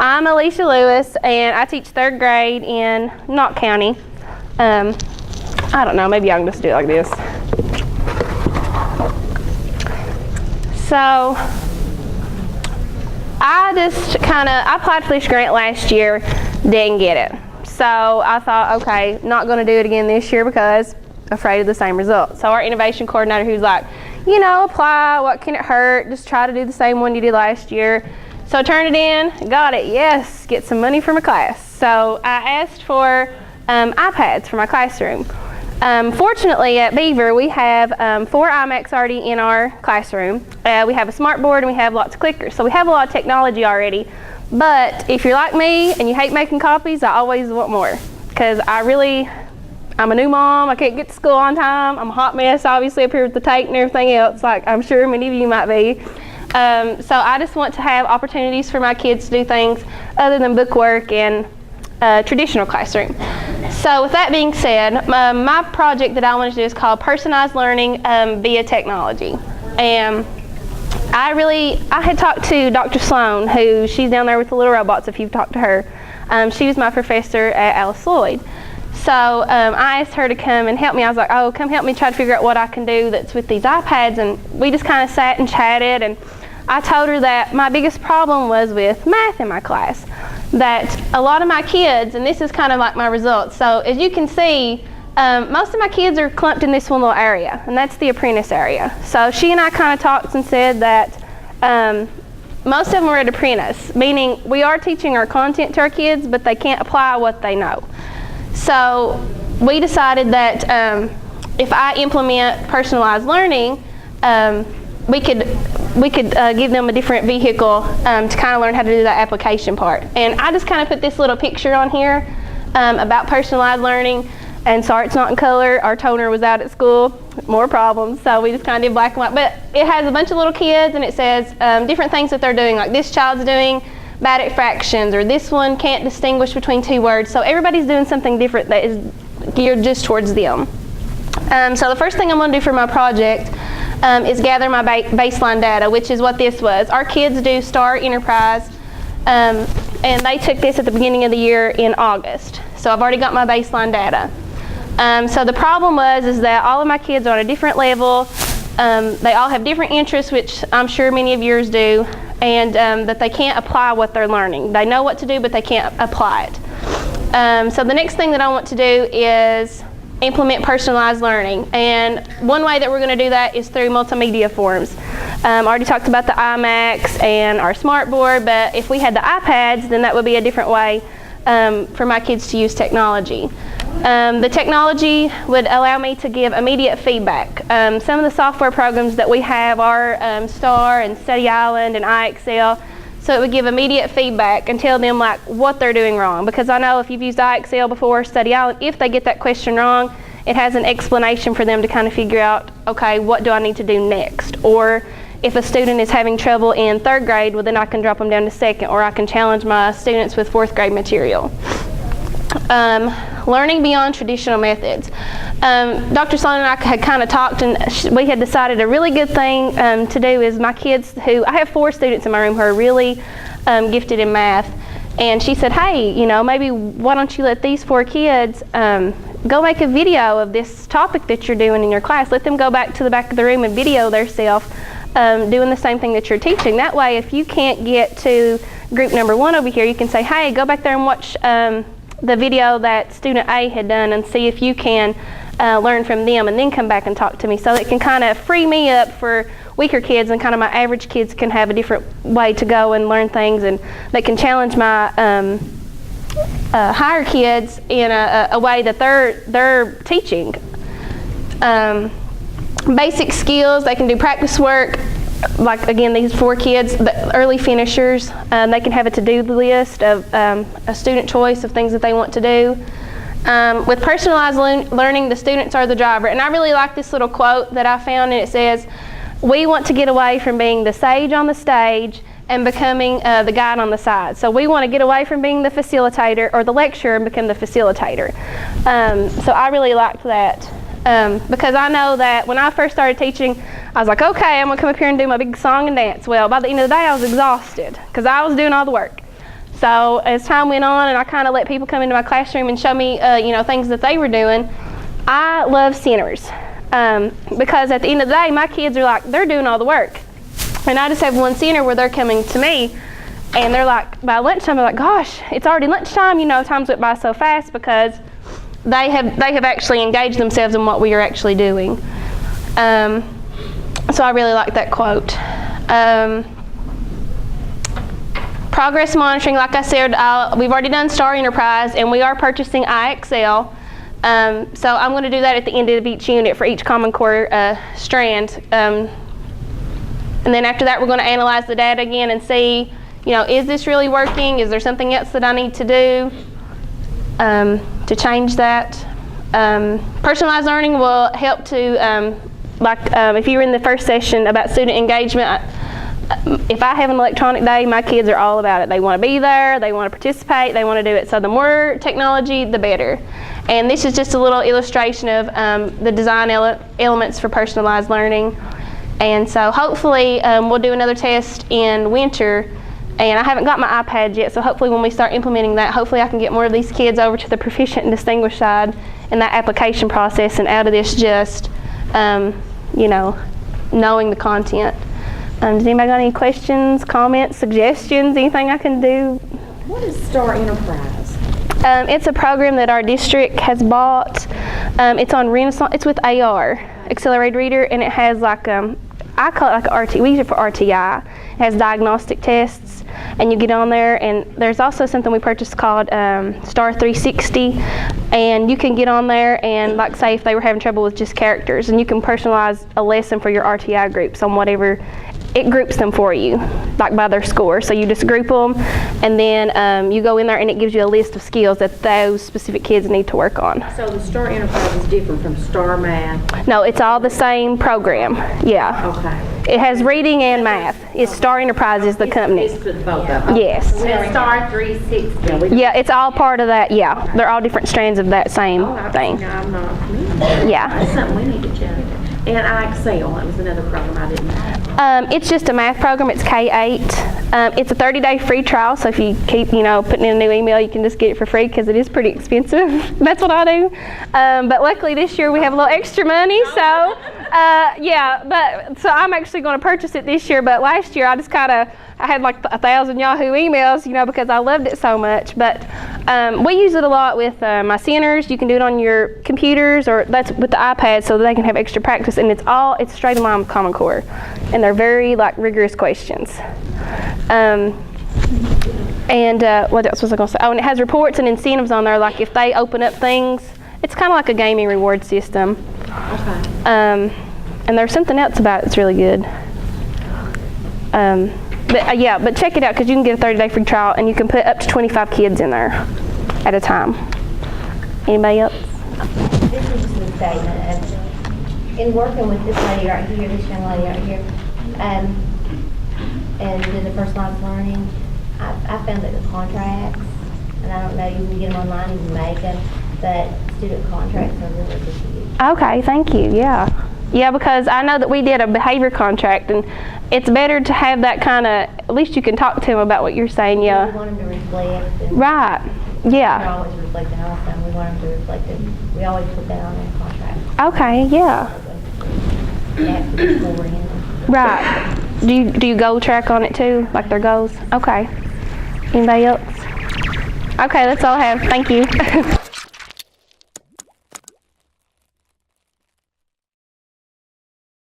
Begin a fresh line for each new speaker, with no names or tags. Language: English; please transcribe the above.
I'm Elisha Lewis, and I teach 3rd grade in Knott County. I don't know, maybe I can just do it like this. So, I applied for this grant last year, didn't get it. So I thought, okay, not gonna do it again this year because afraid of the same result. So our innovation coordinator, who's like, you know, apply, what can it hurt? Just try to do the same one you did last year. So I turned it in, got it, yes, get some money for my class. So I asked for iPads for my classroom. Fortunately at Beaver, we have 4 iMacs already in our classroom. We have a smart board and we have lots of clickers. So we have a lot of technology already. But if you're like me and you hate making copies, I always want more. Because I'm a new mom, I can't get to school on time, I'm a hot mess obviously up here with the tape and everything else, like I'm sure many of you might be. So I just want to have opportunities for my kids to do things other than bookwork and traditional classroom. So with that being said, my project that I want to do is called Personalized Learning via Technology. And I had talked to Dr. Sloan, she's down there with the little robots if you've talked to her. She was my professor at Alice Lloyd. So I asked her to come and help me. I was like, oh, come help me try to figure out what I can do that's with these iPads. And we just kind of sat and chatted. And I told her that my biggest problem was with math in my class. That a lot of my kids, and this is kind of like my results. So as you can see, most of my kids are clumped in this one little area, and that's the apprentice area. So she and I kind of talked and said that most of them are at apprentice, meaning we are teaching our content to our kids, but they can't apply what they know. So we decided that if I implement personalized learning, we could give them a different vehicle to kind of learn how to do that application part. And I just kind of put this little picture on here about personalized learning. And sorry it's not in color, our toner was out at school, more problems, so we just kind of did black and white. But it has a bunch of little kids and it says different things that they're doing, like this child's doing bad at fractions, or this one can't distinguish between 2 words. So everybody's doing something different that is geared just towards them. So the first thing I'm going to do for my project is gather my baseline data, which is what this was. Our kids do STAR Enterprise, and they took this at the beginning of the year in August. So I've already got my baseline data. So the problem is that all of my kids are on a different level. They all have different interests, which I'm sure many of yours do, and that they can't apply what they're learning. They know what to do, but they can't apply it. So the next thing that I want to do is implement personalized learning. And one way that we're going to do that is through multimedia forms. I already talked about the iMacs and our smart board, but if we had the iPads, then that would be a different way for my kids to use technology. The technology would allow me to give immediate feedback. Some of the software programs that we have are STAR and Study Island and iExcel. So it would give immediate feedback and tell them like what they're doing wrong. Because I know if you've used iExcel before, Study Island, if they get that question wrong, it has an explanation for them to kind of figure out, okay, what do I need to do next? Or if a student is having trouble in 3rd grade, well then I can drop them down to 2nd, or I can challenge my students with 4th grade material. Learning beyond traditional methods. Dr. Sloan and I had kind of talked, and we had decided a really good thing to do is my kids I have 4 students in my room who are really gifted in math, and she said, hey, you know, maybe why don't you let these 4 kids go make a video of this topic that you're doing in your class. Let them go back to the back of the room and video themselves doing the same thing that you're teaching. That way, if you can't get to group number 1 over here, you can say, hey, go back there and watch the video that student A had done and see if you can learn from them, and then come back and talk to me. So it can kind of free me up for weaker kids, and kind of my average kids can have a different way to go and learn things, and they can challenge my higher kids in a way that they're teaching. Basic skills, they can do practice work. Like again, these 4 kids, the early finishers, they can have a to-do list of a student choice of things that they want to do. With personalized learning, the students are the driver. And I really like this little quote that I found, and it says, we want to get away from being the sage on the stage and becoming the guide on the side. So we want to get away from being the facilitator or the lecturer and become the facilitator. So I really liked that. Because I know that when I first started teaching, I was like, okay, I'm going to come up here and do my big song and dance. Well, by the end of the day, I was exhausted because I was doing all the work. So as time went on and I kind of let people come into my classroom and show me, things that they were doing, I love centers. Because at the end of the day, my kids are like, they're doing all the work. And I just have one center where they're coming to me and they're like, by lunchtime, they're like, gosh, it's already lunchtime. Times went by so fast because they have actually engaged themselves in what we are actually doing. So I really like that quote. Progress monitoring, like I said, we've already done Star Enterprise and we are purchasing IXL. So I'm going to do that at the end of each unit for each Common Core strand. And then after that, we're going to analyze the data again and see, is this really working? Is there something else that I need to do to change that? Personalized learning will help to, if you were in the first session about student engagement, if I have an electronic day, my kids are all about it. They want to be there, they want to participate, they want to do it. So the more technology, the better. And this is just a little illustration of the design elements for personalized learning. And so hopefully we'll do another test in winter. And I haven't got my iPads yet, so hopefully when we start implementing that, hopefully I can get more of these kids over to the proficient and distinguished side in that application process and out of this just, knowing the content. Does anybody got any questions, comments, suggestions, anything I can do?
What is Star Enterprise?
It's a program that our district has bought. It's on Renaissance. It's with AR, Accelerated Reader, and it has like I call it like a RT. We use it for RTI. It has diagnostic tests, and you get on there. And there's also something we purchased called Star 360, and you can get on there and, like, say if they were having trouble with just characters, and you can personalize a lesson for your RTI groups on whatever. It groups them for you, like by their score. So you just group them, and then you go in there and it gives you a list of skills that those specific kids need to work on.
So the Star Enterprise is different from Star Math?
No, it's all the same program, yeah.
Okay.
It has reading and math. It's Star Enterprise is the company.
It's both of them.
Yes.
And Star 360.
Yeah, it's all part of that, yeah. They're all different strands of that same thing.
I'm not familiar.
Yeah.
That's something we need to check. And IXL, that was another program I didn't know.
It's just a math program. It's K-8. It's a 30-day free trial, so if you keep, putting in a new email, you can just get it for free because it is pretty expensive. That's what I do. But luckily this year we have a little extra money, so so I'm actually going to purchase it this year. But last year I had like 1,000 Yahoo emails, because I loved it so much. But we use it a lot with my centers. You can do it on your computers, or that's with the iPad, so that they can have extra practice. And it's straight in line with Common Core, and they're very rigorous questions. What else was I going to say? Oh, and it has reports and incentives on there. Like if they open up things, it's kind of like a gaming reward system.
Okay.
And there's something else about it that's really good. But check it out because you can get a 30-day free trial and you can put up to 25 kids in there at a time. Anybody else?
This is just a statement of, in working with this lady right here, this young lady right here, and in the personalized learning, I found that the contracts, and I don't know, you can get them online, you can make them, but student contracts are really good to use.
Okay, thank you, yeah. Yeah, because I know that we did a behavior contract, and it's better to have that kind of, at least you can talk to them about what you're saying, yeah.
We want them to reflect. And
right,
they're
yeah.
always reflecting also, we want them to reflect it. We always put that on their contract.
Okay, yeah.
They have to be beforehand.
Right. Do you goal track on it too, like their goals? Okay. Anybody else? Okay, that's all I have. Thank you.